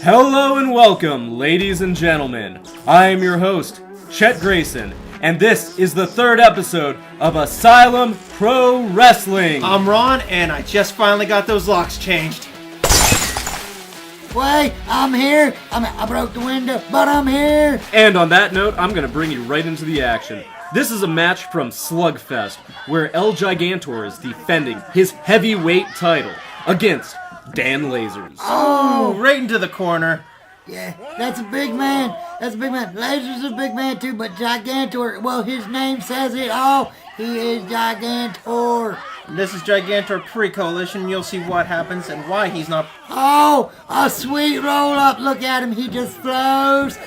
Hello and welcome, ladies and gentlemen. I am your host, Chet Grayson, and this is the third episode of Asylum Pro Wrestling. I'm Ron, and I just finally got those locks changed. Wait, I'm here. I broke the window, but I'm here. And on that note, I'm going to bring you right into the action. This is a match from Slugfest, where El Gigantor is defending his heavyweight title against Dan Lasers. Oh, right into the corner. Yeah, that's a big man. That's a big man. Laser's a big man too, but Gigantor, well, his name says it all. He is Gigantor. This is Gigantor pre-coalition. You'll see what happens and why he's not. Oh, a sweet roll up. Look at him. He just flows.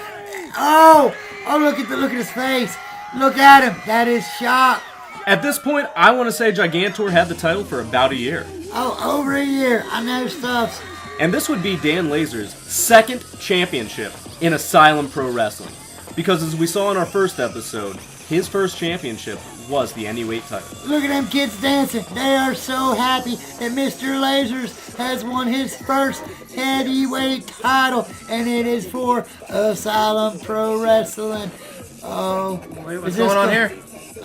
Oh, look at his face. Look at him. That is shock. At this point, I want to say Gigantor had the title for about a year. Oh, over a year. I know stuff. And this would be Dan Lasers' second championship in Asylum Pro Wrestling. Because as we saw in our first episode, his first championship was the Anyweight title. Look at them kids dancing. They are so happy that Mr. Lasers has won his first heavyweight title, and it is for Asylum Pro Wrestling. Oh, Wait, what's going on here?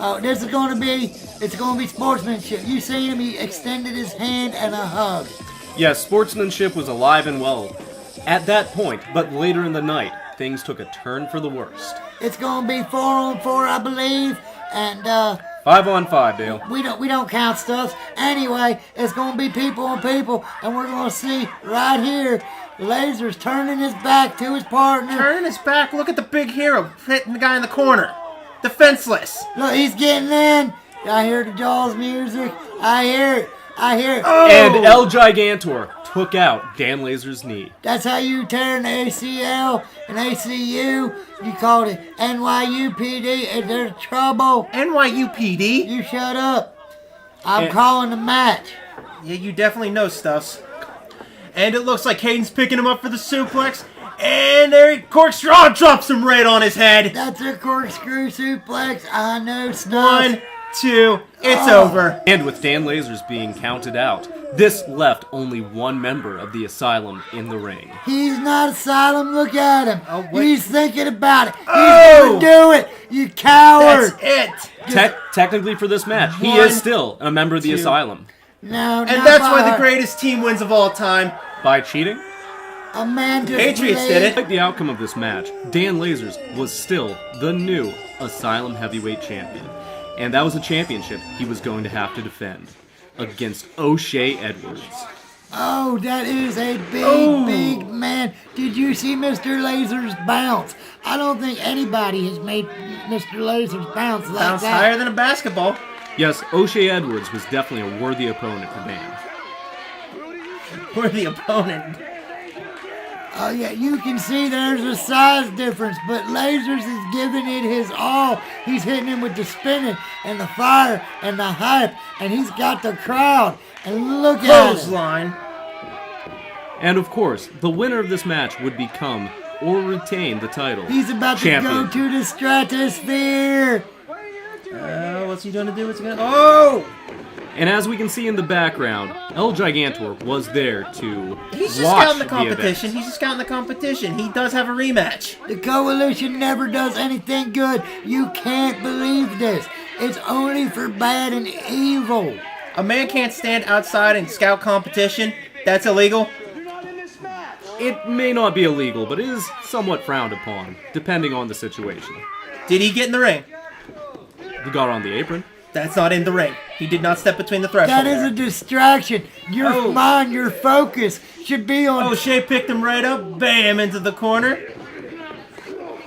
Oh, it's going to be sportsmanship. You seen him? He extended his hand and a hug. Yes, sportsmanship was alive and well at that point, but later in the night, things took a turn for the worst. It's going to be 4-on-4, I believe, and 5-on-5, Dale. we don't count stuff. Anyway, it's going to be people on people, and we're going to see right here Lasers turning his back to his partner. Turning his back. Look at the big hero hitting the guy in the corner. Defenseless. Look, he's getting in. I hear the Jaws music. I hear it. Oh! And El Gigantor took out Dan Lasers' knee. That's how you tear an ACL, an ACU. You called it NYUPD, and there's trouble. NYUPD? You shut up. I'm calling the match. Yeah, you definitely know stuffs. And it looks like Hayden's picking him up for the suplex. And there he corkscrew drops him right on his head. That's a corkscrew suplex. I know stuff. 1, 2, it's over. And with Dan Lasers being counted out, this left only one member of the Asylum in the ring. He's not Asylum. Look at him. Oh, wait. He's thinking about it. He's Oh! gonna do it. You coward. That's it. Technically for this match, he is still a member of the Asylum. No, And not that's by why the heart. greatest team wins of all time. By cheating? A man just Patriots played- did it. Despite the outcome of this match, Dan Lasers was still the new Asylum Heavyweight Champion. And that was a championship he was going to have to defend against O'Shea Edwards. Oh, that is a big man. Did you see Mr. Lasers bounce? I don't think anybody has made Mr. Lasers bounce like Bounce that. higher than a basketball. Yes, O'Shea Edwards was definitely a worthy opponent for Dan. We're the opponent. Oh, yeah, you can see there's a size difference, but Lasers is giving it his all. He's hitting him with the spinning and the fire and the hype, and he's got the crowd. And look at him. Clothesline. And of course, the winner of this match would become or retain the title. He's about to champion. go to the stratosphere. What's he gonna do? Oh! And as we can see in the background, El Gigantor was there to He's just watch scouting the event. competition. He's just scouting the competition. He does have a rematch. The coalition never does anything good. You can't believe this. It's only for bad and evil. A man can't stand outside and scout competition. That's illegal. It may not be illegal, but it is somewhat frowned upon, depending on the situation. Did he get in the ring? He got on the apron. That's not in the ring. He did not step between the threshold. That is a distraction. Your Oh. mind, your focus should be on... O'Shea picked him right up. Bam, into the corner.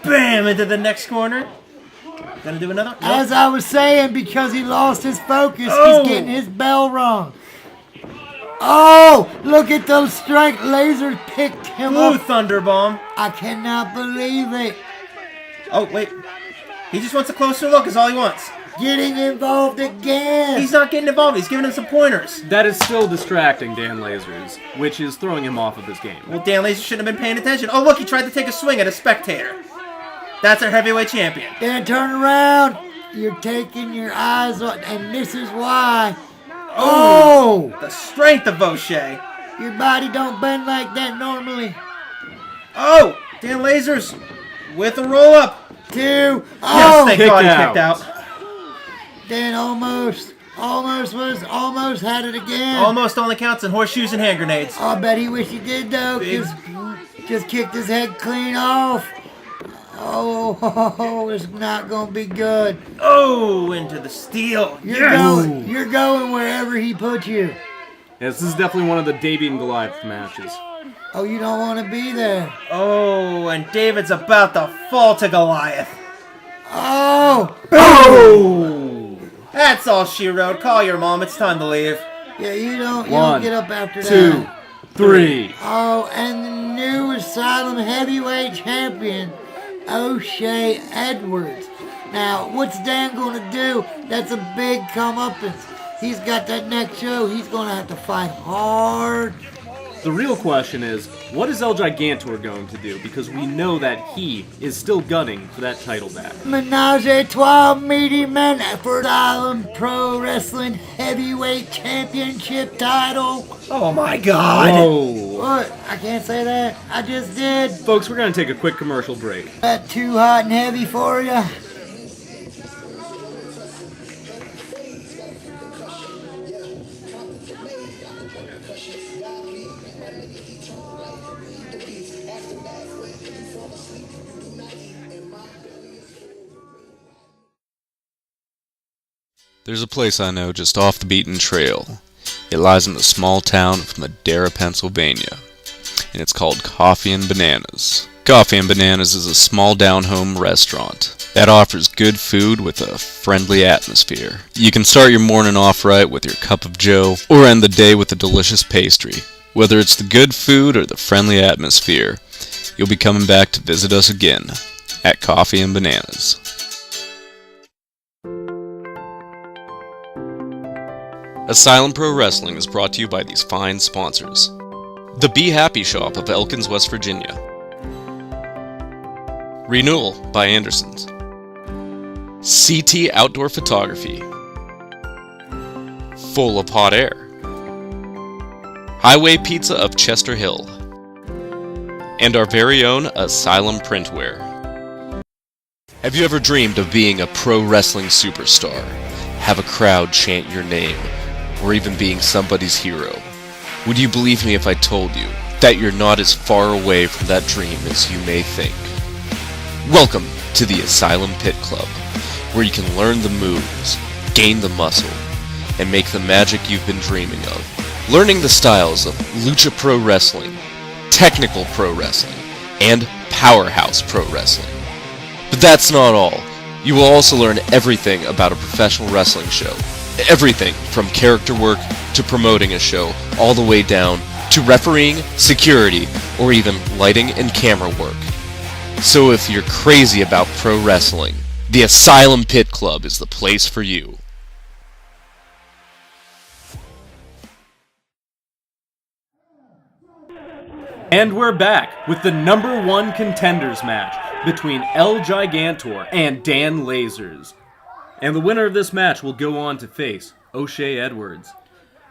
Bam, into the next corner. Gonna do another? Nope. As I was saying, because he lost his focus, Oh. he's getting his bell rung. Oh, look at the strike. Laser picked him Blue up. Thunderbomb. I cannot believe it. Oh, wait. He just wants a closer look is all he wants. Getting involved again. He's not getting involved. He's giving him some pointers. That is still distracting Dan Lasers, which is throwing him off of his game. Well, Dan Laser shouldn't have been paying attention. Oh, look, he tried to take a swing at a spectator. That's our heavyweight champion. Then turn around. You're taking your eyes on, and this is why. Oh! The strength of O'Shea. Your body don't bend like that normally. Oh! Dan Lasers with a roll-up. 2. Yes, Oh! thank Kick God he out. kicked out. Dan almost had it again. Almost only counts in horseshoes and hand grenades. I bet he wish he did though, Big- just kicked his head clean off. Oh, it's not gonna be good. Oh, into the steel. You're going wherever he puts you. Yes, this is definitely one of the Davey and Goliath matches. Oh, you don't want to be there. Oh, and David's about to fall to Goliath. Oh, Oh! That's all she wrote. Call your mom. It's time to leave. yeah, you don't 1, get up after 2, that. 3. Oh, and the new Asylum heavyweight champion, O'Shea Edwards. Now, what's Dan gonna do? That's a big comeuppance. He's got that next show. He's gonna have to fight hard. The real question is, what is El Gigantor going to do? Because we know that he is still gunning for that title back. Menage a trois meaty men for Asylum Pro Wrestling Heavyweight Championship title. Oh my God. Whoa! What? I can't say that. I just did. Folks, we're going to take a quick commercial break. That too hot and heavy for you? There's a place I know just off the beaten trail. It lies in the small town of Madera, Pennsylvania, and it's called Coffee and Bananas. Coffee and Bananas is a small down-home restaurant that offers good food with a friendly atmosphere. You can start your morning off right with your cup of joe, or end the day with a delicious pastry. Whether it's the good food or the friendly atmosphere, you'll be coming back to visit us again at Coffee and Bananas. Asylum Pro Wrestling is brought to you by these fine sponsors. The Be Happy Shop of Elkins, West Virginia. Renewal by Andersons. CT Outdoor Photography. Full of Hot Air. Highway Pizza of Chester Hill. And our very own Asylum Printwear. Have you ever dreamed of being a pro wrestling superstar? Have a crowd chant your name? Or even being somebody's hero? Would you believe me if I told you that you're not as far away from that dream as you may think? Welcome to the Asylum Pit Club, where you can learn the moves, gain the muscle, and make the magic you've been dreaming of. Learning the styles of Lucha Pro Wrestling, Technical Pro Wrestling, and Powerhouse Pro Wrestling. But that's not all. You will also learn everything about a professional wrestling show. Everything from character work to promoting a show, all the way down to refereeing, security, or even lighting and camera work. So if you're crazy about pro wrestling, the Asylum Pit Club is the place for you. And we're back with the #1 contenders match between El Gigantor and Dan Lasers. And the winner of this match will go on to face O'Shea Edwards.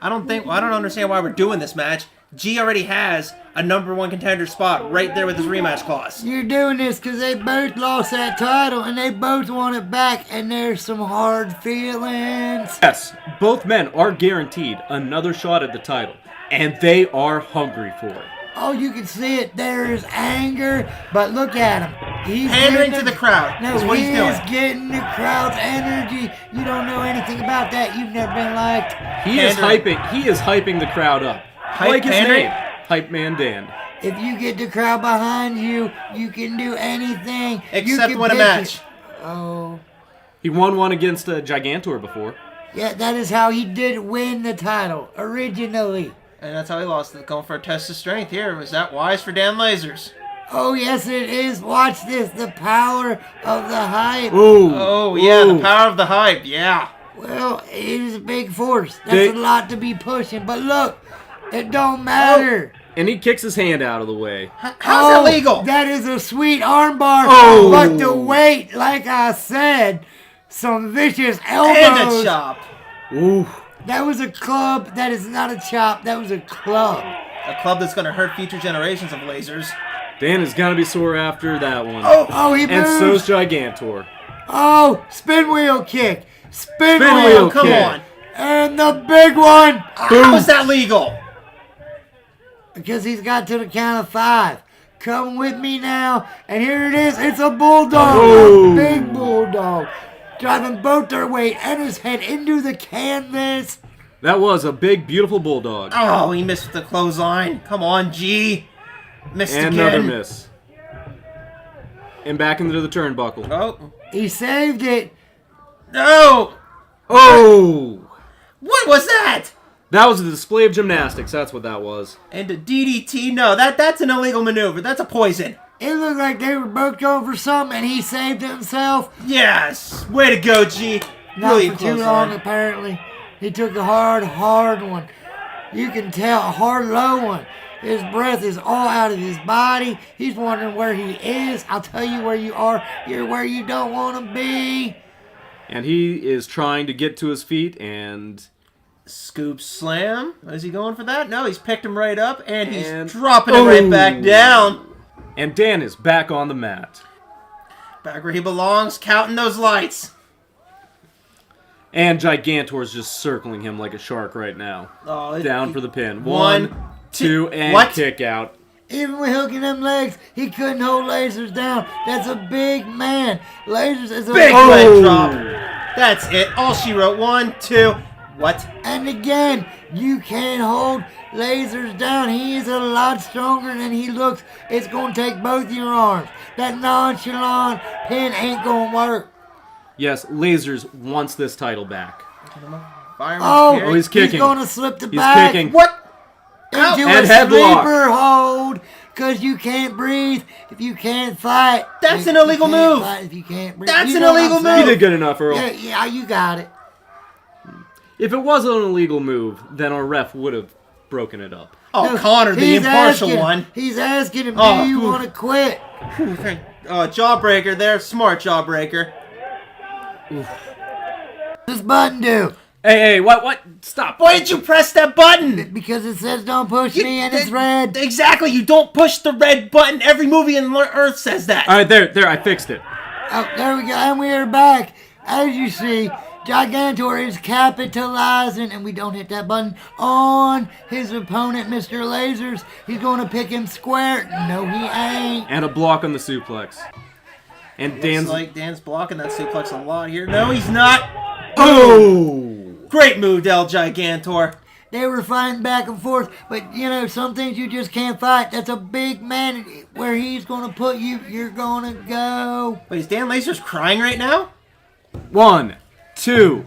I don't understand why we're doing this match. G already has a #1 contender spot right there with his rematch clause. You're doing this because they both lost that title and they both want it back, and there's some hard feelings. Yes, both men are guaranteed another shot at the title, and they are hungry for it. Oh, you can see it. There is anger, but look at him. He's Pandering getting to the crowd No, is what he's doing. He's getting the crowd's energy. You don't know anything about that. You've never been liked. He is hyping the crowd up. Like his pandering? name, Hype Man Dan. If you get the crowd behind you, you can do anything. You Except can win a pick match. it. Oh. He won one against Gigantor before. Yeah, that is how he did win the title, originally. And that's how he lost it. Going for a test of strength here. Was that wise for Dan Lasers? Oh, yes, it is. Watch this. The power of the hype. Ooh. Oh, yeah, the power of the hype. Yeah. Well, it is a big force. That's a lot to be pushing. But look, it don't matter. And he kicks his hand out of the way. How's that legal? That is a sweet armbar. Oh. But the weight, like I said, some vicious elbows. And a chop. Ooh. That was a club. That is not a chop. That was a club. A club that's going to hurt future generations of Lasers. Dan is gonna be sore after that one. Oh, he and moves. so's Gigantor. Oh, spin wheel kick. Spin Spin wheel wheel kick. Come on. And the big one. How is that legal? Because he's got to the count of 5. Come with me now. And here it is. It's a bulldog. Oh. A big bulldog. Driving both their weight and his head into the canvas. That was a big, beautiful bulldog. Oh, he missed with the clothesline. Come on, G. Missed And again. another miss. And back into the turnbuckle. Oh. He saved it. No. Oh! What was that? That was a display of gymnastics. That's what that was. And a DDT? No, that's an illegal maneuver. That's a poison. It looked like they were both going for something, and he saved himself. Yes. Way to go, G. Not Really for close too long, line. apparently. He took a hard one. You can tell, a hard, low one. His breath is all out of his body. He's wondering where he is. I'll tell you where you are. You're where you don't want to be. And he is trying to get to his feet, and Scoop slam. Is he going for that? No, he's picked him right up, and he's And- dropping it right back down. Dan is back on the mat. Back where he belongs, counting those lights. And Gigantor's just circling him like a shark right now. Oh, Down for the pin. One, 1, 2, and What? kick out. Even with hooking them legs, he couldn't hold Lasers down. That's a big man. Lasers is a Big Oh. leg drop. That's it. All she wrote. 1, 2. What? And again, you can't hold Lasers down. He is a lot stronger than he looks. It's going to take both your arms. That nonchalant pin ain't going to work. Yes, Lasers wants this title back. Fireman's Oh, carry. he's kicking. He's going to slip the He's back kicking. What? into And a headlock. sleeper hold. Because you can't breathe if you can't fight. That's If an you illegal can't move. fight if you can't breathe. That's You an know what illegal I'm move. You saying? did good enough, Earl. Yeah, you got it. If it wasn't an illegal move, then our ref would have broken it up. Oh, No, Connor, the he's impartial asking- one. He's asking him, Oh, do you oof. want to quit? Jawbreaker there. Smart jawbreaker. This button do? Hey, what? Stop. Why did you press that button? Because it says don't push me and it's red. Exactly. You don't push the red button. Every movie on Earth says that. All right, there, I fixed it. Oh, there we go, and we are back. As you see, Gigantor is capitalizing, and we don't hit that button, on his opponent, Mr. Lasers. He's going to pick him square. No, he ain't. And a block on the suplex. And Dan's Looks like Dan's blocking that suplex a lot here. No, he's not. oh! Great move, Del Gigantor. They were fighting back and forth, but, you know, some things you just can't fight. That's a big man. Where he's going to put you, you're going to go. Wait, is Dan Lasers crying right now? 1, 2,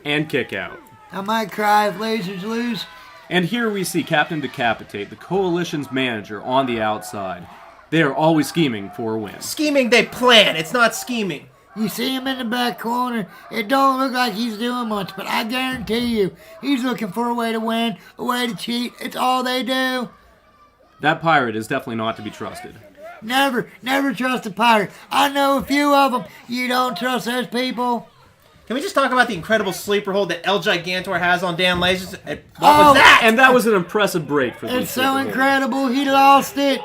and kick out. I might cry if Lasers lose. And here we see Captain Decapitate, the Coalition's manager, on the outside. They are always scheming for a win. Scheming, they plan. It's not scheming. You see him in the back corner. It don't look like he's doing much, but I guarantee you, he's looking for a way to win, a way to cheat. It's all they do. That pirate is definitely not to be trusted. Never trust a pirate. I know a few of them. You don't trust those people. Can we just talk about the incredible sleeper hold that El Gigantor has on Dan Lasers? What Oh, was that? And that was an impressive break for these It's so people. incredible. He lost it.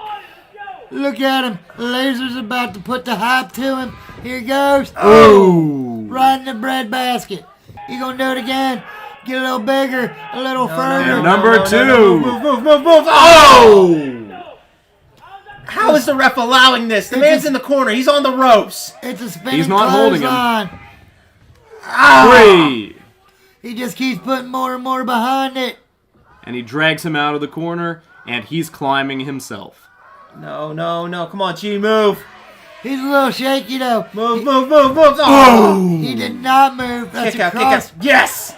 Look at him. Laser's about to put the hype to him. Here he goes. Oh! Right in the bread basket. You gonna do it again? Get a little bigger, a little further. And number 2. Move. Oh! How is the ref allowing this? The man's in the corner. He's on the ropes. It's a spinning He's not holding him. clothesline. 3. He just keeps putting more and more behind it. And he drags him out of the corner, and he's climbing himself. No. Come on, G, move. He's a little shaky though. Move. Oh. He did not move. That's Kick out. across. Yes.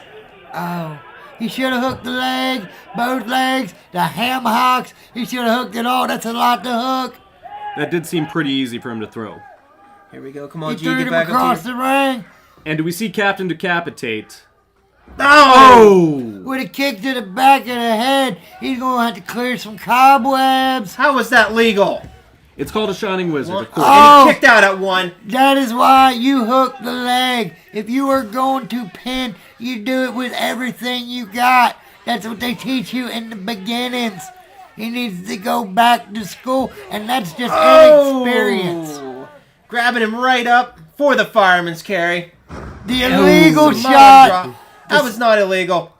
Oh. He should have hooked the leg, both legs, the ham hocks. He should have hooked it all. That's a lot to hook. That did seem pretty easy for him to throw. Here we go. Come on, He G, threw get him back across up the ring And do we see Captain Decapitate? Oh! with a kick to the back of the head. He's going to have to clear some cobwebs. How was that legal? It's called a Shining Wizard, of course. Oh. And he kicked out at 1. That is why you hook the leg. If you are going to pin, you do it with everything you got. That's what they teach you in the beginnings. He needs to go back to school, and that's just inexperience. Grabbing him right up for the fireman's carry. The illegal Money shot. drop. That was not illegal.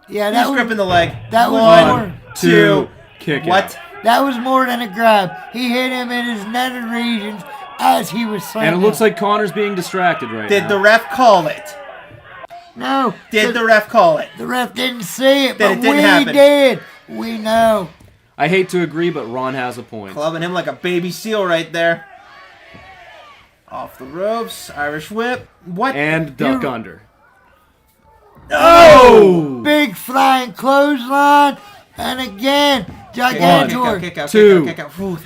Yeah, He's that was gripping the leg. that was One, more. two, kick what? out. That was more than a grab. He hit him in his netted regions as he was slamming. And it looks like Connor's being distracted right now. Did the ref call it? no. Did the ref call it? The ref didn't see it, Then but it didn't we happen. did. We know. I hate to agree, but Ron has a point. Clubbing him like a baby seal right there. Off the ropes, Irish whip. What? And duck under. Oh! Big flying clothesline. And again, Gigantor. Kick out. Two. Ooh,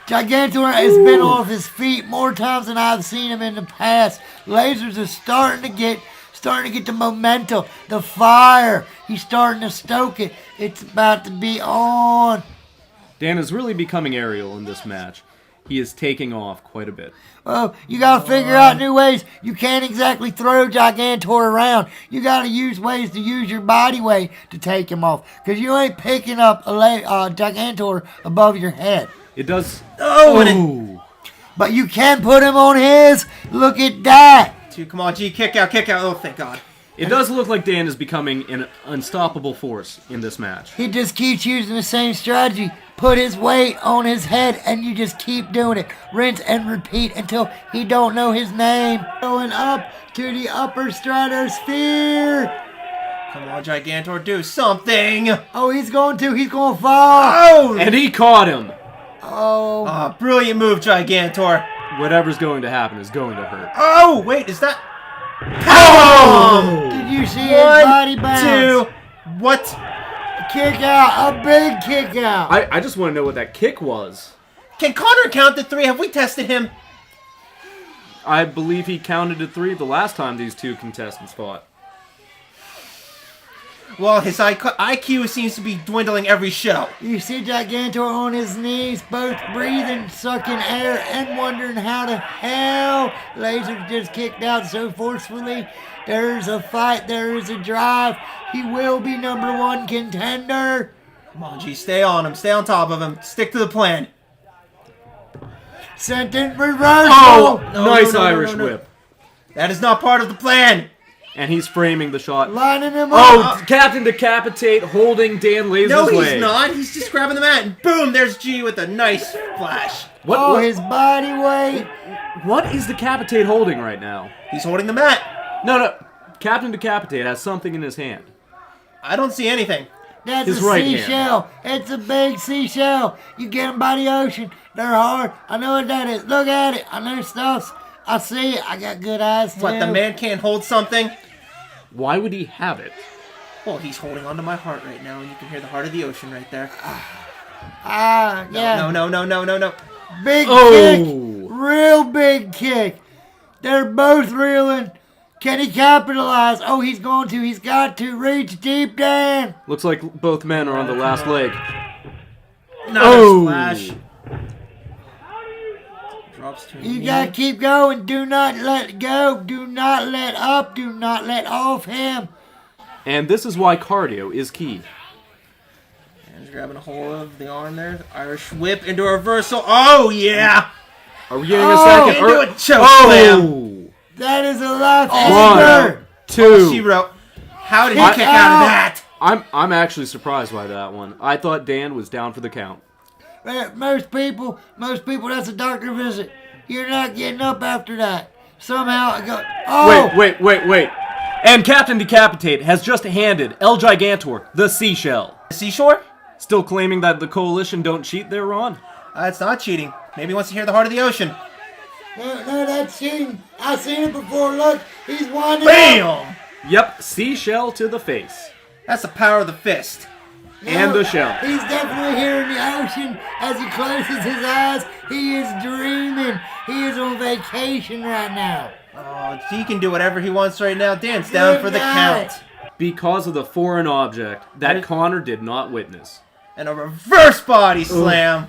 Gigantor has been off his feet more times than I've seen him in the past. Lasers is starting to get the momentum, the fire. He's starting to stoke it. It's about to be on. Dan is really becoming aerial in this match. He is taking off quite a bit. Well, you gotta figure out new ways. You can't exactly throw Gigantor around. You gotta use ways to use your body weight to take him off. Because you ain't picking up a Gigantor above your head. It does. Oh, and Ooh. But you can put him on his. Look at that. come on, G, kick out. Oh, thank God. It does look like Dan is becoming an unstoppable force in this match. He just keeps using the same strategy. Put his weight on his head, and you just keep doing it. Rinse and repeat until he don't know his name. Going up to the upper stratosphere. Come on, Gigantor, do something. Oh, he's going to fall. Oh! And he caught him. Oh. Oh, brilliant move, Gigantor. Whatever's going to happen is going to hurt. Oh, wait, is that... Oh! Did you see his body bounce? 1, 2, what? Kick out. A big kick out. I just want to know what that kick was. Can Connor count to 3? Have we tested him? I believe he counted to 3 the last time these two contestants fought. Well, his IQ seems to be dwindling every show. You see Gigantor on his knees, both breathing, sucking air, and wondering how the hell Laser just kicked out so forcefully. There's a fight, there is a drive. He will be number 1 contender. Come on, G, stay on him. Stay on top of him. Stick to the plan. Sentence reversal. Oh! No, Nice no, no, no, Irish no, no. whip. That is not part of the plan. And he's framing the shot. Lining him Oh, up. Captain Decapitate holding Dan Laser's No, he's leg. not. He's just grabbing the mat. And boom, there's G with a nice flash. Oh, his body weight. What is Decapitate holding right now? He's holding the mat. No. Captain Decapitate has something in his hand. I don't see anything. That's His a right hand. seashell. It's a big seashell. You get them by the ocean. They're hard. I know what that is. Look at it. I know stuff. I see it. I got good eyes, too. What, the man can't hold something? Why would he have it? Well, he's holding onto my heart right now, and you can hear the heart of the ocean right there. Yeah. No. Big Oh. kick. Real big kick. They're both reeling. Can he capitalize? Oh, he's going to. He's got to reach deep down. Looks like both men are on the last leg. Another splash. Drops to You knee. got to keep going. Do not let go. Do not let up. Do not let off him. And this is why cardio is key. And he's grabbing a hold of the arm there. Irish whip into a reversal. Oh, yeah. Are we getting Oh, a second? into a choke slam. Oh! That is a left One, hander. two. She wrote. How did he Kick kick out out. of that? I'm actually surprised by that one. I thought Dan was down for the count. Most people, that's a doctor visit. You're not getting up after that. Somehow I go, oh! Wait. And Captain Decapitate has just handed El Gigantor the seashell. Seashore? Still claiming that the Coalition don't cheat there, Ron? It's not cheating. Maybe he wants to hear the heart of the ocean. No, that's cheating. I've seen it before. Look, he's winding up. Bam! Yep, seashell to the face. That's the power of the fist. And the shell. He's definitely here in the ocean as he closes his eyes. He is dreaming. He is on vacation right now. Oh, he can do whatever he wants right now. Dan's down for the count. Because of the foreign object that Connor did not witness. And a reverse body slam.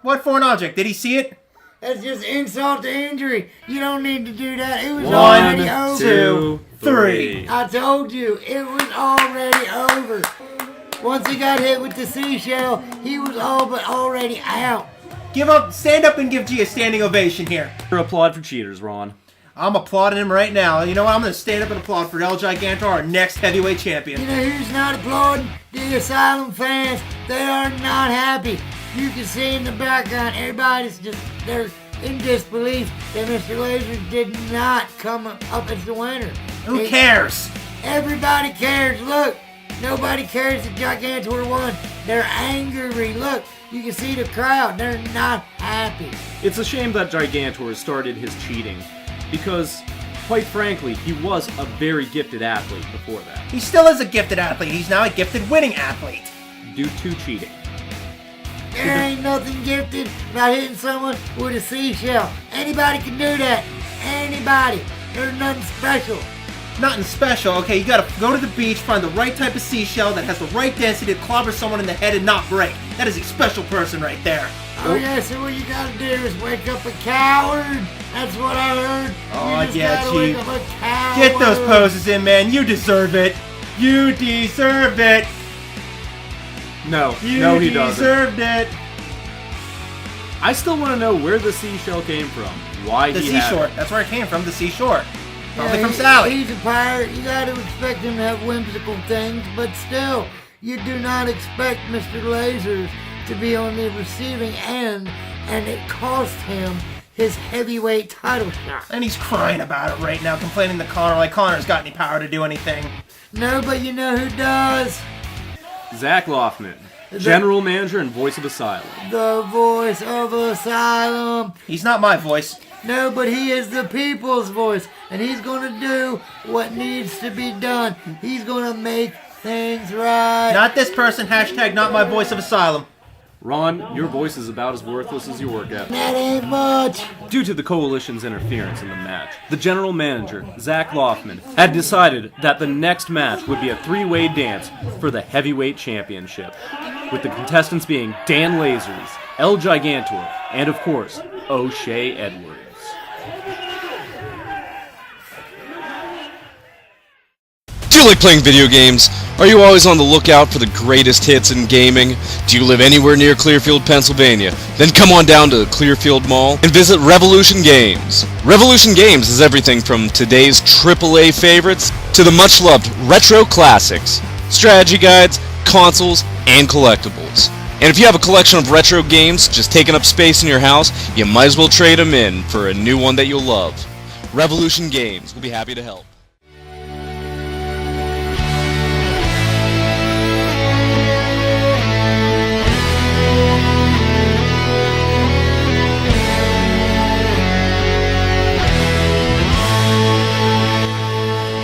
What foreign object? Did he see it? That's just insult to injury. You don't need to do that. It was 1, already over. 2, 3. I told you, it was already over. Once he got hit with the seashell, he was all but already out. Stand up and give G a standing ovation here. Applaud for cheaters, Ron. I'm applauding him right now. You know what? I'm going to stand up and applaud for El Gigantor, our next heavyweight champion. You know who's not applauding? The Asylum fans. They are not happy. You can see in the background, they're in disbelief that Mr. Lasers did not come up as the winner. Who cares? Everybody cares. Look, nobody cares that Gigantor won. They're angry. Look, you can see the crowd. They're not happy. It's a shame that Gigantor started his cheating, because, quite frankly, he was a very gifted athlete before that. He still is a gifted athlete. He's now a gifted winning athlete. Due to cheating. There ain't nothing gifted about hitting someone with a seashell. Anybody can do that. Anybody. There's nothing special. Nothing special. Okay, you gotta go to the beach, find the right type of seashell that has the right density to clobber someone in the head and not break. That is a special person right there. Oh yeah, so what you gotta do is wake up a coward. That's what I heard. Oh You just yeah, gotta Chief. wake up a coward. Get those poses in, man. You deserve it. You deserve it. No, You no he doesn't. deserved it. I still want to know where the seashell came from. Why The he had seashore. it. That's where it came from, the seashore. Probably Yeah, from Sally. He's a pirate. You gotta expect him to have whimsical things, but still, you do not expect Mr. Lasers to be on the receiving end, and it cost him his heavyweight title shot. And he's crying about it right now, complaining to Connor like Connor's got any power to do anything. No, but you know who does? Zach Loffman, general manager and voice of Asylum. The voice of Asylum. He's not my voice. No, but he is the people's voice, and he's gonna do what needs to be done. He's gonna make things right. Not this person, hashtag not my voice of Asylum. Ron, your voice is about as worthless as your work ethic. That ain't much. Due to the coalition's interference in the match, the general manager, Zach Loffman, had decided that the next match would be a three-way dance for the heavyweight championship, with the contestants being Dan Lasers, El Gigantor, and of course, O'Shea Edwards. Do you like playing video games? Are you always on the lookout for the greatest hits in gaming? Do you live anywhere near Clearfield, Pennsylvania? Then come on down to Clearfield Mall and visit Revolution Games. Revolution Games is everything from today's AAA favorites to the much-loved retro classics, strategy guides, consoles, and collectibles. And if you have a collection of retro games just taking up space in your house, you might as well trade them in for a new one that you'll love. Revolution Games will be happy to help.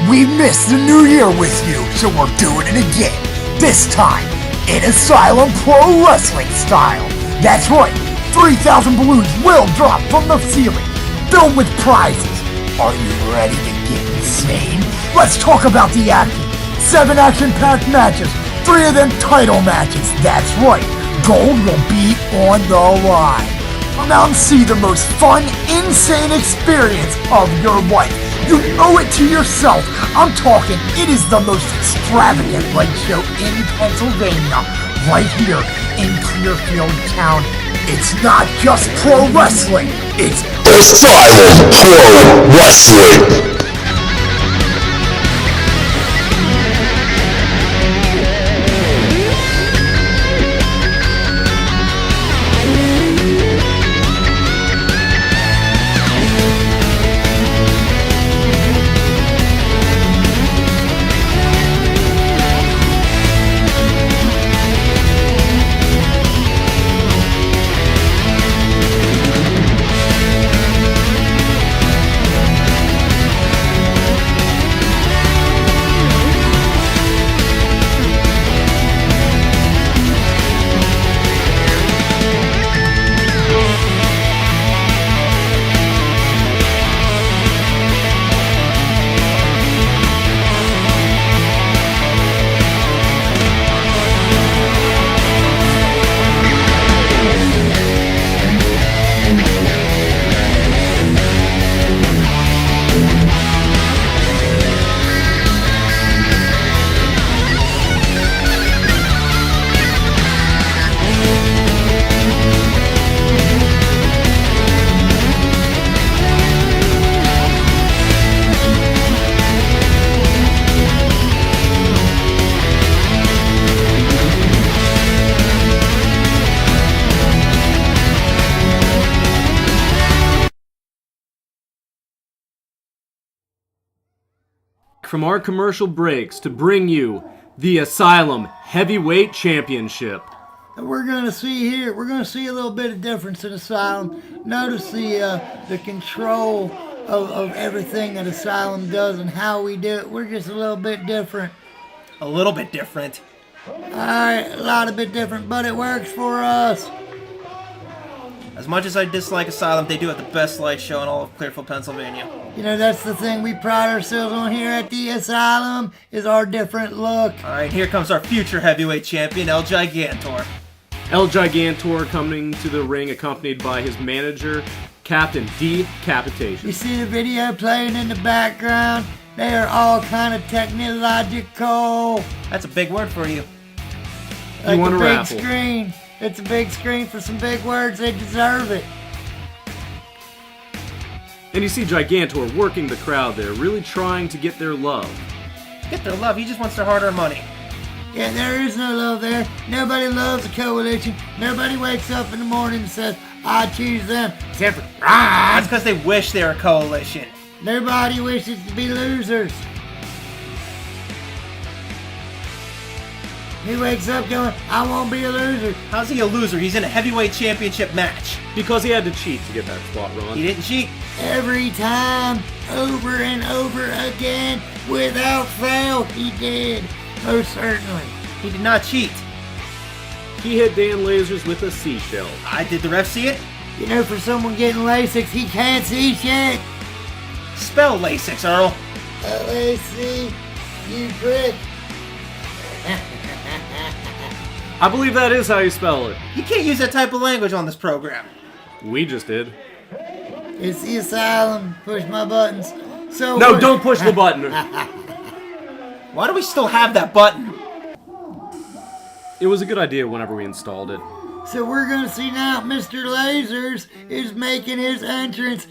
We missed the new year with you, so we're doing it again. This time, in Asylum Pro Wrestling style. That's right, 3,000 balloons will drop from the ceiling, filled with prizes. Are you ready to get insane? Let's talk about the action. 7 action-packed matches, 3 of them title matches. That's right, gold will be on the line. Come out and see the most fun, insane experience of your life. You owe it to yourself. I'm talking, it is the most extravagant light show in Pennsylvania, right here in Clearfield County. It's not just pro wrestling, it's Asylum Pro Wrestling. from our commercial breaks to bring you the Asylum Heavyweight Championship. And we're going to see here, we're going to see a little bit of difference in Asylum. Notice the control of everything that Asylum does and how we do it. We're just a little bit different. A little bit different. Alright, a lot of bit different, but it works for us. As much as I dislike Asylum, they do have the best light show in all of Clearfield, Pennsylvania. You know, that's the thing we pride ourselves on here at the Asylum, is our different look. Alright, here comes our future heavyweight champion, El Gigantor. El Gigantor coming to the ring accompanied by his manager, Captain Decapitation. You see the video playing in the background? They are all kind of technological. That's a big word for you. Like want a a big raffle. screen. It's a big screen for some big words. They deserve it. And you see Gigantor working the crowd there, really trying to get their love. Get their love, he just wants their hard-earned money. Yeah, there is no love there. Nobody loves a coalition. Nobody wakes up in the morning and says, I choose them. Except for Ron. That's because they wish they were a coalition. Nobody wishes to be losers. He wakes up going, I won't be a loser. How's he a loser? He's in a heavyweight championship match. Because he had to cheat to get that spot, Ron. He didn't cheat. Every time, over and over again, without fail, he did. Most certainly. He did not cheat. He hit Dan Lasers with a seashell. Did the ref see it? You know, for someone getting LASIK, he can't see shit. Spell Lasix, Earl. LAC, you prick. I believe that is how you spell it. You can't use that type of language on this program. We just did. It's the Asylum. Push my buttons. So No, don't push the button. Why do we still have that button? It was a good idea whenever we installed it. So we're gonna see now Mr. Lasers is making his entrance.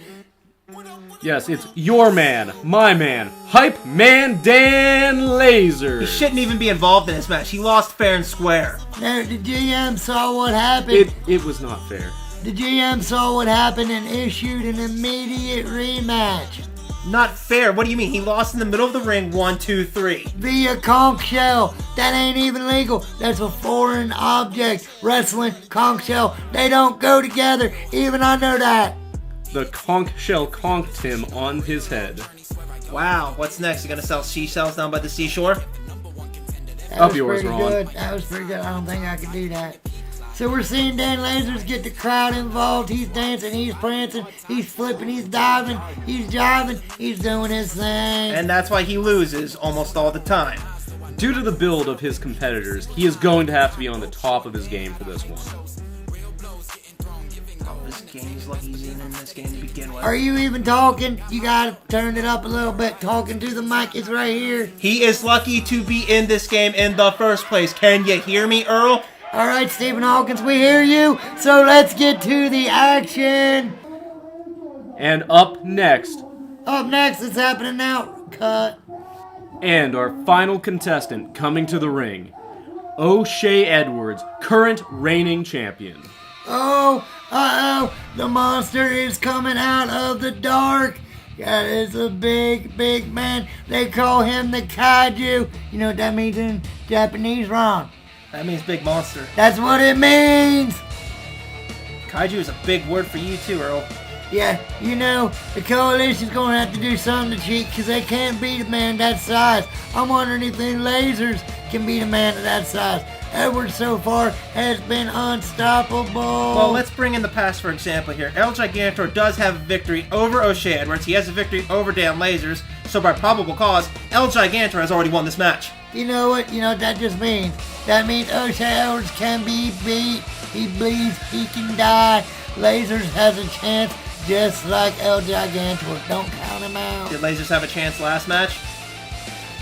Yes, it's your man, my man, Hype Man Dan He Laser. shouldn't even be involved in this match. He lost fair and square. Now the GM saw what happened. It was not fair. The GM saw what happened and issued an immediate rematch. Not fair. What do you mean? He lost in the middle of the ring. 1, 2, 3. Via conch shell. That ain't even legal. That's a foreign object. Wrestling, conch shell, they don't go together. Even I know that. The conch shell conked him on his head. Wow. What's next? You gonna sell seashells down by the seashore? That Up was yours, pretty Ron. good. That was pretty good. I don't think I could do that. So we're seeing Dan Lasers get the crowd involved. He's dancing, he's prancing, he's flipping, he's diving, he's jiving, he's doing his thing. And that's why he loses almost all the time. Due to the build of his competitors, he is going to have to be on the top of his game for this one. Oh, this game's lucky he's even in this game to begin with. Are you even talking? You gotta turn it up a little bit. Talking to the mic is right here. He is lucky to be in this game in the first place. Can you hear me, Earl? All right, Stephen Hawkins, we hear you. So let's get to the action. And up next, Up next, it's happening now. Cut. and our final contestant coming to the ring, O'Shea Edwards, current reigning champion. Oh, uh-oh, the monster is coming out of the dark. That is a big, big man. They call him the Kaiju. You know what that means in Japanese, Ron? That means big monster. That's what it means. Kaiju is a big word for you too, Earl. Yeah, you know, the coalition's gonna have to do something to cheat because they can't beat a man that size. I'm wondering if the Lasers can beat a man of that size. Edwards so far has been unstoppable. Well, let's bring in the past for example here. El Gigantor does have a victory over O'Shea Edwards. He has a victory over Dan Lasers. So by probable cause, El Gigantor has already won this match. You know what? You know what that just means? That means O'Shea Edwards can be beat. He bleeds. He can die. Lasers has a chance just like El Gigantor. Don't count him out. Did Lasers have a chance last match?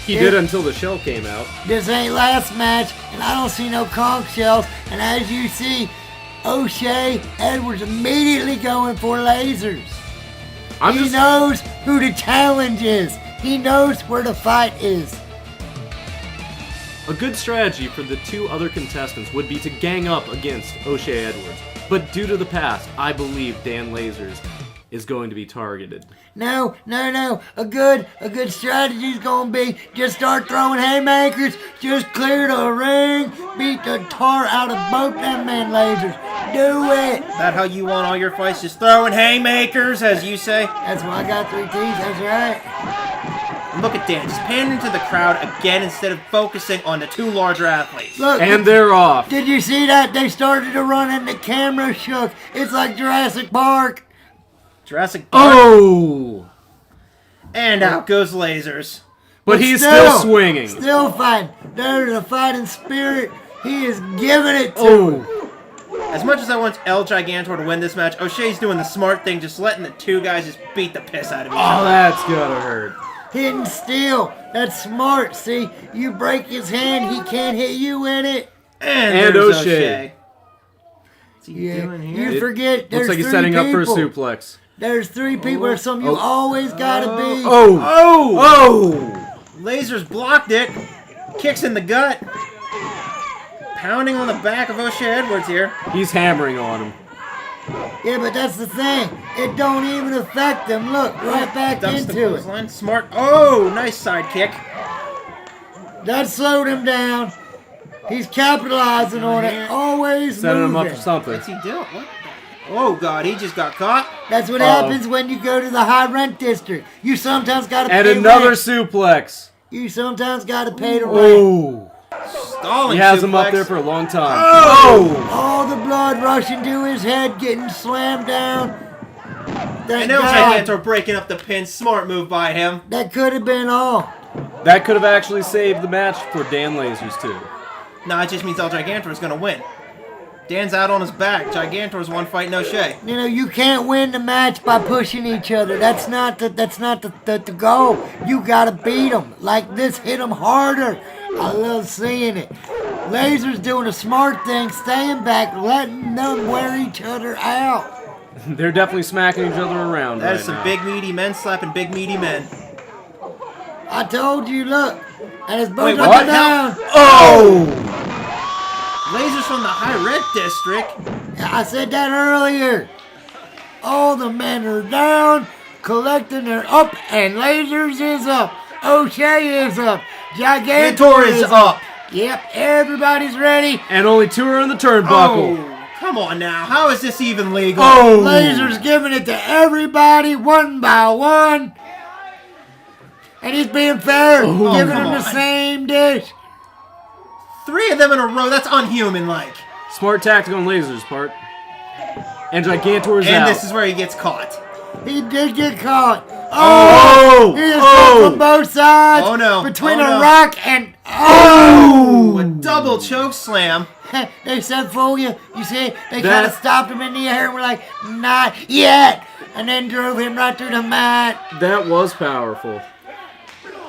He did until the shell came out. This ain't last match, and I don't see no conch shells. And as you see, O'Shea Edwards immediately going for Lasers. He knows who the challenge is. He knows where the fight is. A good strategy for the two other contestants would be to gang up against O'Shea Edwards. But due to the past, I believe Dan Lasers is going to be targeted. No. A good strategy's gonna be just start throwing haymakers, just clear the ring, beat the tar out of both them man lasers. Do it. That how you want all your fights? Just throwing haymakers, as you say? That's why I got 3 T's, that's right. Look at Dan, just pandering to the crowd again instead of focusing on the 2 larger athletes. Look, And they're off. did you see that? They started to run and the camera shook. It's like Jurassic Park. Jurassic Park. Oh! And out goes Lasers. But he's still swinging. Still fighting. There's a fighting spirit. He is giving it to him. Oh! As much as I want El Gigantor to win this match, O'Shea's doing the smart thing, just letting the 2 guys just beat the piss out of each Oh, other. that's gotta hurt. Hitting steel. That's smart. See, you break his hand, he can't hit you in it. And O'Shea. there's O'Shea. What's he Yeah, doing here? you forget there's Looks like he's 3 setting up for a people. suplex. There's 3 people. There's something you always gotta be. Oh! Lasers blocked it. Kicks in the gut. Pounding on the back of O'Shea Edwards here. He's hammering on him. Yeah, but that's the thing. It don't even affect them. Look, right back Dumps the into it. clothesline. Smart. Oh, nice side kick. That slowed him down. He's capitalizing on it. Always Setting him up moving. for something. What's he doing? What? Oh, God, he just got caught. That's what Uh-oh. happens when you go to the high rent district. You sometimes gotta pay And another rent. suplex. You sometimes gotta pay the rent. Oh! Stalling He has him suplex. up there for a long time. Oh! All the blood rushing to his head, getting slammed down. Thank And El God. Gigantor breaking up the pin. Smart move by him. That could have been all. That could have actually saved the match for Dan Lasers, too. No, it just means El Gigantor is going to win. Dan's out on his back. Gigantor's one fight, no Shay. You know, you can't win the match by pushing each other. That's not the goal. You gotta beat them like this. Hit them harder. I love seeing it. Laser's doing a smart thing, staying back, letting them wear each other out. They're definitely smacking each other around That right is some now. big meaty men slapping big meaty men. I told you, look, and it's both Wait, up what? and down. Oh! Lasers from the high red district. I said that earlier. All the men are down, collecting their up, and Lasers is up. O'Shea is up. Gigantor Gigantor is up. Yep, everybody's ready. And only 2 are in the turnbuckle. Oh, come on now. How is this even legal? Oh! Lasers giving it to everybody one by one. And he's being fair, giving come them the on. same dish. 3 of them in a row. That's unhuman-like. Smart tactic on Lasers' part. And Gigantor is And out. this is where he gets caught. He did get caught. Oh! He is caught from both sides. Oh, no. Between Oh, a no. rock and A double choke slam. they said fool you. You see, they kind That- of stopped him in the air and were like, not yet. And then drove him right through the mat. That was powerful.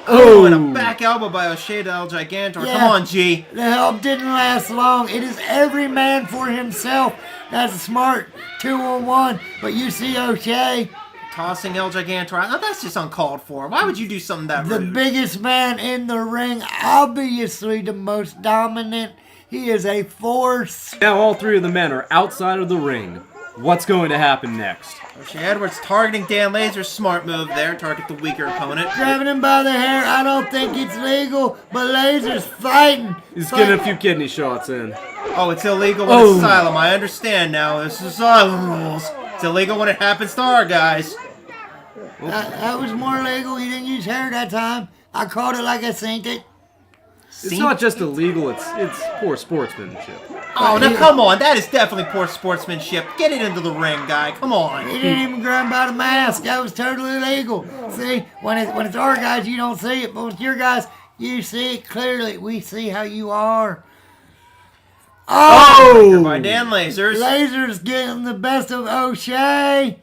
Oh, and a back elbow by O'Shea to El Gigantor. Yeah. Come on, G. The help didn't last long. It is every man for himself. That's a smart 2-on-1. But you see O'Shea, Tossing El Gigantor out. Now, that's just uncalled for. Why would you do something that the rude? biggest man in the ring, obviously the most dominant. He is a force. Now all 3 of the men are outside of the ring. What's going to happen next? O'Shea Edwards targeting Dan Laser's smart move there. Target the weaker opponent. Grabbing him by the hair. I don't think it's legal, but Laser's fighting. He's getting a few kidney shots in. Oh, it's illegal when it's Asylum. I understand now. This is Asylum rules. It's illegal when it happens to our guys. That was more legal. He didn't use hair that time. I called it like I seen it. It's not just illegal, it's poor sportsmanship. Oh, now come on. That is definitely poor sportsmanship. Get it into the ring, guy. Come on. He didn't even grab by the mask. That was totally legal. See, when it's our guys, you don't see it, but with your guys, you see it clearly. We see how you are. By Dan Lasers. Laser's getting the best of O'Shea.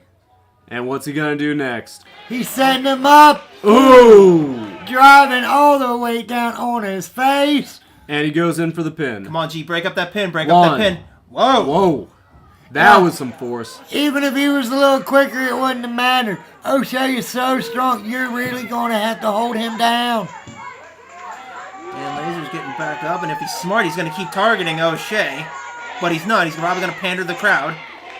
And what's he gonna do next? He's setting him up, Ooh! driving all the way down on his face. And he goes in for the pin. Come on, G. Break up that pin. Break up that pin. Whoa. Whoa! That was some force. Even if he was a little quicker, it wouldn't have mattered. O'Shea is so strong, you're really going to have to hold him down. Dan Laser's getting back up, and if he's smart, he's going to keep targeting O'Shea. But he's not. He's probably going to pander the crowd.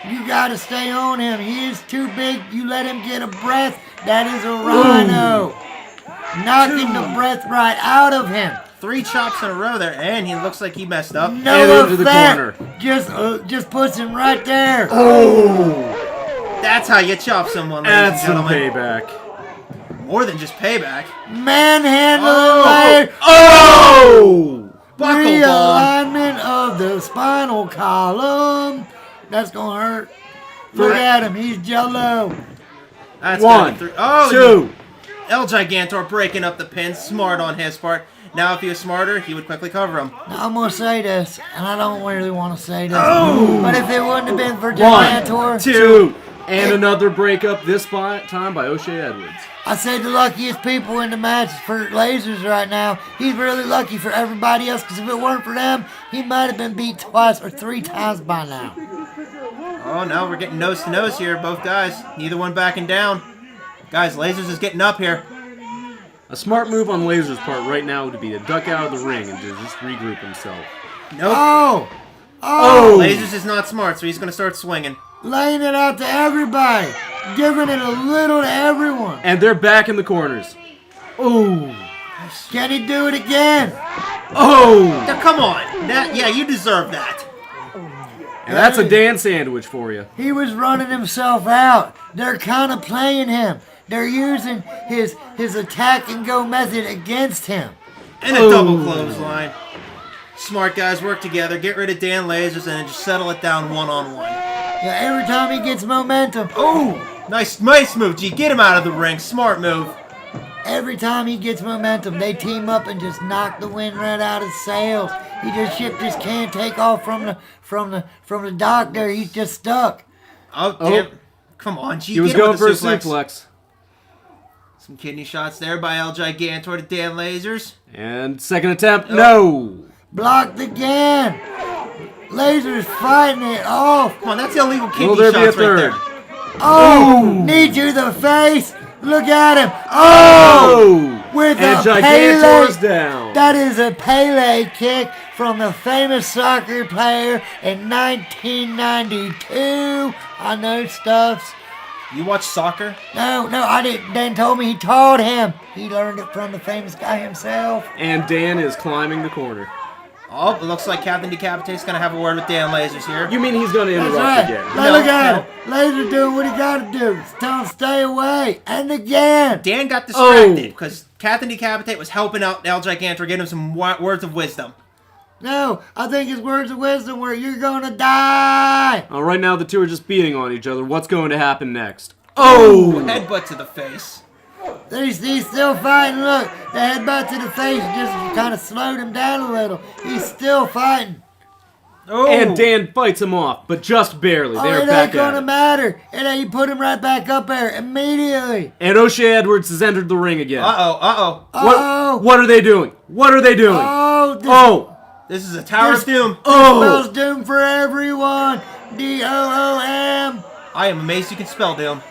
You gotta stay on him. He is too big. You let him get a breath. That is a rhino. Knocking the breath right out of him. 3 chops in a row there, and he looks like he messed up. And No into the effect. corner. Just puts him right there. That's how you chop someone, ladies That's and some gentlemen. payback. More than just payback. Manhandling leg. Oh! Buckle bomb. Realignment of the spinal column. That's gonna hurt. Look at him. He's jello. That's One, got 3. Oh, 2. El Gigantor breaking up the pin. Smart on his part. Now, if he was smarter, he would quickly cover him. Now, I'm gonna say this, and I don't really want to say this, but if it wouldn't have been for 1, Gigantor, 2, and another breakup this time by O'Shea Edwards. I say the luckiest people in the match for Lasers right now. He's really lucky for everybody else, because if it weren't for them, he might have been beat twice or 3 times by now. Oh, no, we're getting nose to nose here, both guys. Neither one backing down. Guys, Lasers is getting up here. A smart move on Laser's part right now would be to duck out of the ring and to just regroup himself. Nope. Oh, Lasers is not smart, so he's going to start swinging. laying it out to everybody, giving it a little to everyone. And they're back in the corners. Oh! Can he do it again? Oh! Now, come on. Yeah, you deserve that. And that's a Dan sandwich for you. He was running himself out. They're kind of playing him. They're using his attack and go method against him. And a double clothesline. Smart guys work together, get rid of Dan Lasers, and then just settle it down one-on-one. Yeah, every time he gets momentum, Nice move, G. Get him out of the ring. Smart move. every time he gets momentum, they team up and just knock the wind right out of his sails. Ship just can't take off from the dock there. He's just stuck. Oh, damn. Come on, G. He was Get him going with for a the suplex. suplex. Some kidney shots there by El Gigantor to Dan Lasers. And second attempt, no! Blocked again. Lasers fighting it off. Come on, that's illegal Will kidney there be a shots right third? there. Oh, knee to the face. Look at him. Oh, with And a Gigantor's Pele. down. That is a Pele kick from the famous soccer player in 1992. I know stuffs. You watch soccer? No, I didn't. Dan told me he taught him. He learned it from the famous guy himself. And Dan is climbing the corner. Oh, it looks like Captain Decapitate's going to have a word with Dan Lasers here. You mean he's going to That's interrupt right. again? Now look at him. Laser doing what he got to do. Tell him stay away. And again. Dan got distracted because Captain Decapitate was helping out El Gigantor, getting him some words of wisdom. No, I think his words of wisdom were, you're going to die. Right now the two are just beating on each other. What's going to happen next? Oh! Headbutt to the face. He's still fighting. Look, the headbutt to the face just kind of slowed him down a little. He's still fighting. Oh. And Dan fights him off, but just barely. Oh, They're it back ain't going at to it. matter. He put him right back up there immediately. And O'Shea Edwards has entered the ring again. Uh-oh. What are they doing? What are they doing? Oh, This is a Tower of Doom. spells doom for everyone. DOOM. I am amazed you can spell Doom.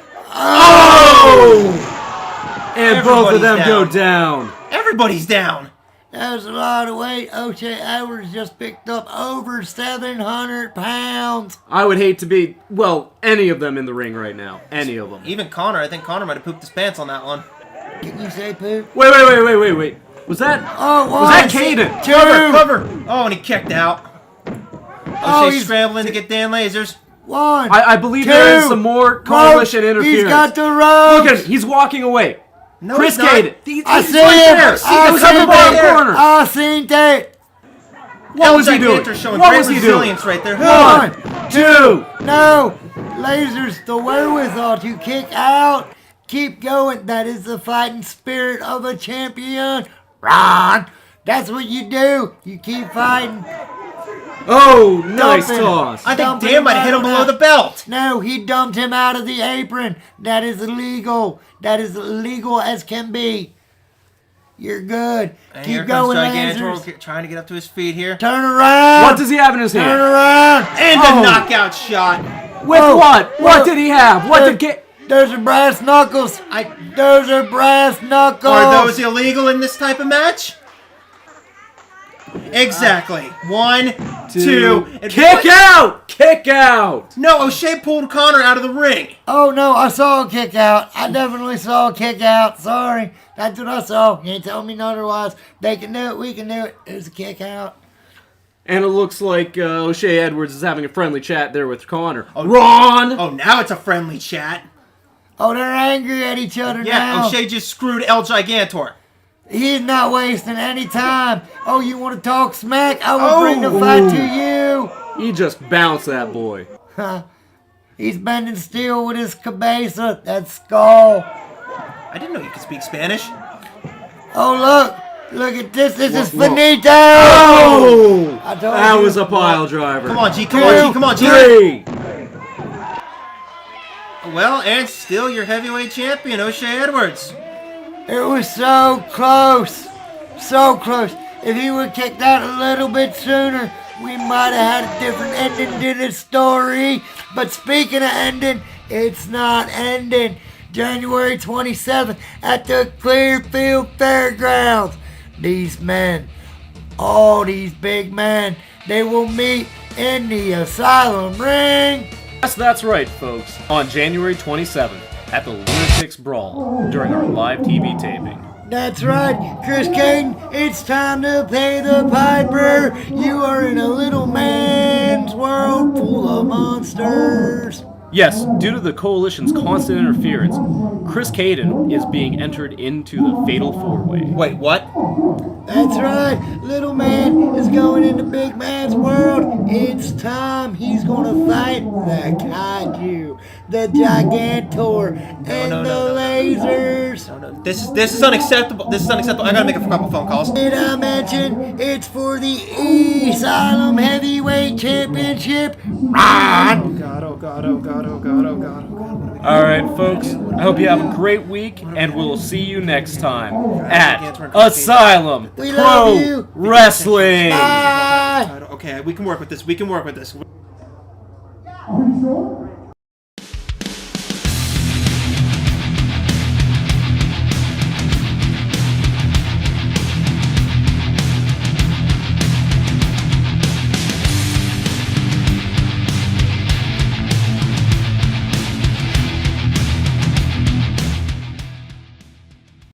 And both of them Everybody's go down. Everybody's down. That was a lot of weight. O'Shea Edwards just picked up over 700 pounds. I would hate to be, well, any of them in the ring right now. Any of them. Even Connor. I think Connor might have pooped his pants on that one. Can you say poop? Wait. Was that? Oh, Was that Caden? Cover. Oh, and he kicked out. O'Shea's he's- scrambling to get Dan Lasers. One. I believe two, there is some more coalition ropes. interference. He's got the ropes. Look at him. He's walking away. No, Chris he's not. Caden. I He's see right him. there. I He's seen in the bottom that. corner. I seen that. What was he doing? Gigantor showing What great was he doing? resilience right there. One, two. No. Lasers the wherewithal to kick out. Keep going. That is the fighting spirit of a champion. Ron. That's what you do. You keep fighting. Oh, nice Dumping. toss. I think Dumping Dan might have hit him right below out. the belt. No, he dumped him out of the apron. That is illegal. That is illegal as can be. You're good. And here Keep comes going, Gigantor Lasers. trying to get up to his feet here. Turn around. What does he have in his Turn hand? around. And Oh. a knockout shot. With Whoa, what? whoa. What did he have? What There- did get? Those are brass knuckles. Those are brass knuckles. Are those illegal in this type of match? Exactly. 1, 2, and Kick out! Kick out! No, O'Shea pulled Connor out of the ring. Oh no, I saw a kick out. I definitely saw a kick out. Sorry. That's what I saw. You ain't telling me otherwise. They can do it, we can do it. It was a kick out. And it looks like O'Shea Edwards is having a friendly chat there with Connor. Ron! Oh, now it's a friendly chat. Oh, they're angry at each other Yeah, now. O'Shea just screwed El Gigantor. He's not wasting any time. Oh, you want to talk smack? I will bring the fight to you. He just bounced that boy. He's bending steel with his cabeza, that skull. I didn't know you could speak Spanish. Oh, look. Look at this. This is Whoa. finito. Oh! I told That you. was a pile driver. Come on, G. Come on, G. Come on, G. 3. Well, and still your heavyweight champion, O'Shea Edwards. It was so close. So close. If he would have kicked out a little bit sooner, we might have had a different ending to this story. But speaking of ending, it's not ending. January 27th at the Clearfield Fairgrounds. These men, all these big men, they will meet in the Asylum ring. Yes, that's right, folks. On January 27th at the Lunatics Brawl during our live TV taping. That's right, Chris Caden, it's time to pay the piper. You are in a little man's world full of monsters. Yes, due to the Coalition's constant interference, Chris Caden is being entered into the Fatal 4-Way. Wait, what? That's right, little man is going into big man's world. It's time. He's gonna fight the kaiju, the gigantor, and the lasers. No. This is unacceptable. This is unacceptable. I gotta make a couple phone calls. Did I mention it's for the Asylum Heavyweight Championship? Ron! God, oh God, oh God, oh God, oh God, oh God. Alright, folks, I hope you have a great week, and we'll see you next time at Asylum We love you. Pro Wrestling! Bye! Okay, we can work with this. We can work with this. Are you sure?